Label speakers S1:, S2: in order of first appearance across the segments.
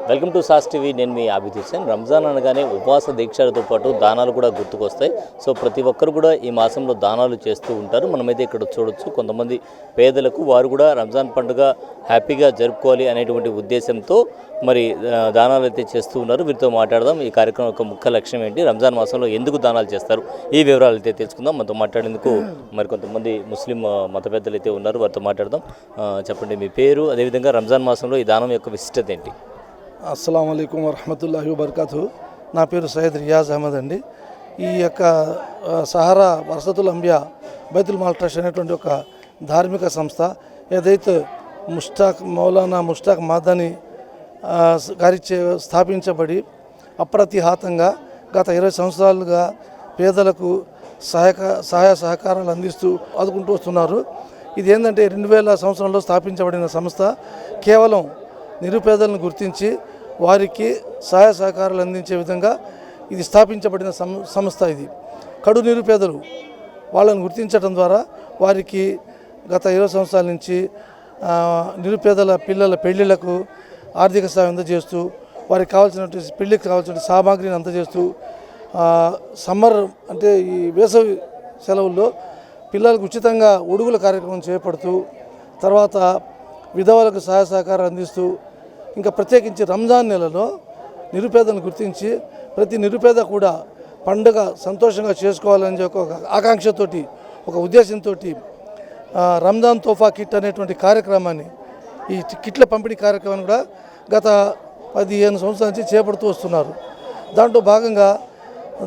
S1: Welcome to sauce TV. నేను మీ అభిజిత్ హుస్సేన్. రంజాన్ అనగానే ఉపవాస దీక్షలతో పాటు దానాలు కూడా గుర్తుకొస్తాయి. సో ప్రతి ఒక్కరు కూడా ఈ మాసంలో దానాలు చేస్తూ ఉంటారు. మనమైతే ఇక్కడ చూడొచ్చు కొంతమంది పేదలకు వారు కూడా రంజాన్ పండుగ హ్యాపీగా జరుపుకోవాలి అనేటువంటి ఉద్దేశంతో మరి దానాలు అయితే చేస్తూ ఉన్నారు. వీరితో మాట్లాడదాం. ఈ కార్యక్రమం యొక్క ముఖ్య లక్ష్యం ఏంటి, రంజాన్ మాసంలో ఎందుకు దానాలు చేస్తారు, ఈ వివరాలు అయితే తెలుసుకుందాం. మనతో మాట్లాడేందుకు మరి కొంతమంది ముస్లిం మత పెద్దలు అయితే ఉన్నారు. వారితో మాట్లాడదాం. చెప్పండి మీ పేరు, అదేవిధంగా రంజాన్ మాసంలో ఈ దానం యొక్క విశిష్టత ఏంటి?
S2: అస్సలాము అలైకుం వరహమతుల్లాహి వబర్కాతు. నా పేరు సయ్యద్ రియాజ్ అహ్మద్ అండి. ఈ యొక్క సహారా వరసతుల్ అంబియా బైతుల్ మాల్ ట్రస్ట్ అనేటువంటి ఒక ధార్మిక సంస్థ ఏదైతే మౌలానా ముష్తాక్ మదనీ గారిచే స్థాపించబడి అప్రతిహాతంగా గత 20 సంవత్సరాలుగా పేదలకు సహాయ సహకారాలు అందిస్తూ ఆదుకుంటూ వస్తున్నారు. ఇది ఏంటంటే 2000 సంవత్సరంలో స్థాపించబడిన సంస్థ. కేవలం నిరుపేదలను గుర్తించి వారికి సహాయ సహకారాలు అందించే విధంగా ఇది స్థాపించబడిన సంస్థ. ఇది కడు నిరుపేదలు వాళ్ళని గుర్తించడం ద్వారా వారికి గత 20 సంవత్సరాల నుంచి నిరుపేదల పిల్లల పెళ్లిళ్లకు ఆర్థిక సాయం అందజేస్తూ వారికి కావాల్సినటువంటి పెళ్లికి కావాల్సిన సామాగ్రిని అందజేస్తూ సమ్మర్ అంటే ఈ వేసవి సెలవుల్లో పిల్లలకు ఉచితంగా ఉడుగుల కార్యక్రమం చేపడుతూ తర్వాత విధవలకు సహాయ సహకారం అందిస్తూ ఇంకా ప్రత్యేకించి రంజాన్ నెలలో నిరుపేదలను గుర్తించి ప్రతి నిరుపేద కూడా పండుగ సంతోషంగా చేసుకోవాలని ఒక ఆకాంక్షతోటి ఒక ఉద్దేశంతో రంజాన్ తోఫా కిట్ అనేటువంటి కార్యక్రమాన్ని ఈ కిట్ల పంపిణీ కార్యక్రమాన్ని కూడా గత 15 సంవత్సరాల నుంచి చేపడుతూ వస్తున్నారు. దాంట్లో భాగంగా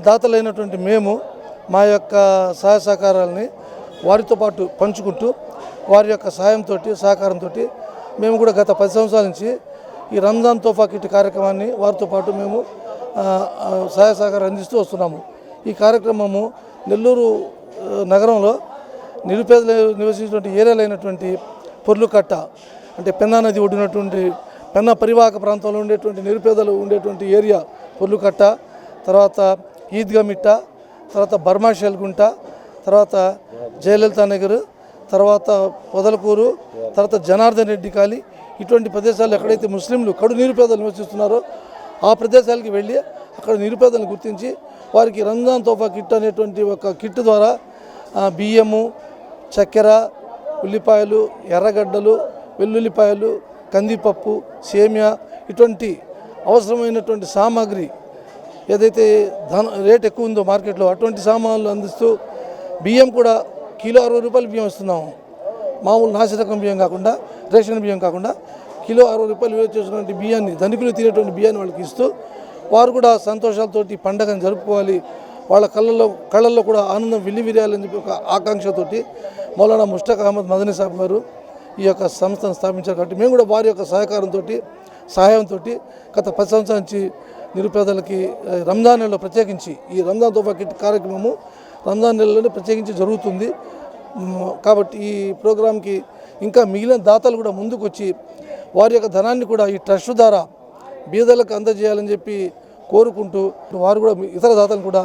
S2: దాతలైనటువంటి మేము మా యొక్క సహాయ సహకారాలని వారితో పాటు పంచుకుంటూ వారి యొక్క సహాయంతో సహకారంతో మేము కూడా గత 10 సంవత్సరాల నుంచి ఈ రంజాన్ తోఫా కిట్ కార్యక్రమాన్ని వారితో పాటు మేము సహాయ సహకారం అందిస్తూ వస్తున్నాము. ఈ కార్యక్రమము నెల్లూరు నగరంలో నిరుపేదలు నివసించినటువంటి ఏరియాలు అయినటువంటి పొర్లుకట్ట అంటే పెన్నా నది ఒడ్డినటువంటి పెన్నా పరివాహక ప్రాంతంలో ఉండేటువంటి నిరుపేదలు ఉండేటువంటి ఏరియా పొర్లుకట్ట, తర్వాత ఈద్గా మిట్ట, తర్వాత బర్మాషల్ గుంట, తర్వాత జయలలిత నగర్, తర్వాత పొదలకూరు, తర్వాత జనార్దన్ రెడ్డి కాలి, ఇటువంటి ప్రదేశాలు ఎక్కడైతే ముస్లింలు కడు నిరుపేదలు నివసిస్తున్నారో ఆ ప్రదేశాలకి వెళ్ళి అక్కడ నిరుపేదలను గుర్తించి వారికి రంజాన్ తోఫా కిట్ అనేటువంటి ఒక కిట్ ద్వారా బియ్యము, చక్కెర, ఉల్లిపాయలు, ఎర్రగడ్డలు, వెల్లుల్లిపాయలు, కందిపప్పు, సేమియా ఇటువంటి అవసరమైనటువంటి సామాగ్రి ఏదైతే రేట్ ఎక్కువ ఉందో మార్కెట్లో అటువంటి సామాన్లు అందిస్తూ బియ్యం కూడా కిలో 60 రూపాయలు బియ్యం ఇస్తున్నాము. మామూలు నాసిరకం బియ్యం కాకుండా, రేషన్ బియ్యం కాకుండా కిలో 60 రూపాయలు విలువ చేసినటువంటి బియ్యాన్ని ధనికులు తినేటువంటి బియ్యాన్ని వాళ్ళకి ఇస్తూ వారు కూడా సంతోషాలతోటి పండగను జరుపుకోవాలి, వాళ్ళ కళ్ళల్లో కూడా ఆనందం విరియాలని చెప్పి ఒక ఆకాంక్షతోటి మౌలానా ముష్తాక్ అహ్మద్ మదనీ సాబ్ గారు ఈ యొక్క సంస్థను స్థాపించారు. కాబట్టి మేము కూడా వారి యొక్క సహాయంతో గత 10 సంవత్సరాల నుంచి నిరుపేదలకి రంజాన్ నెలలో ప్రత్యేకించి ఈ రంజాన్ తోఫా కిట్ కార్యక్రమము రంజాన్ నెలలోనే ప్రత్యేకించి జరుగుతుంది. కాబట్టి ఈ ప్రోగ్రాంకి ఇంకా మిగిలిన దాతలు కూడా ముందుకు వచ్చి వారి యొక్క ధనాన్ని కూడా ఈ ట్రస్ట్ ద్వారా బీదలకు అందజేయాలని చెప్పి కోరుకుంటూ వారు కూడా ఇతర దాతలు కూడా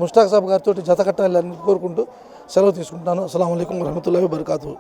S2: ముష్తాక్ సాబ్ గారితో జత కట్టాలని కోరుకుంటూ సెలవు తీసుకుంటున్నాను. అస్సలాము అలైకుం వరహమతుల్లాహి వబర్కాతుహు.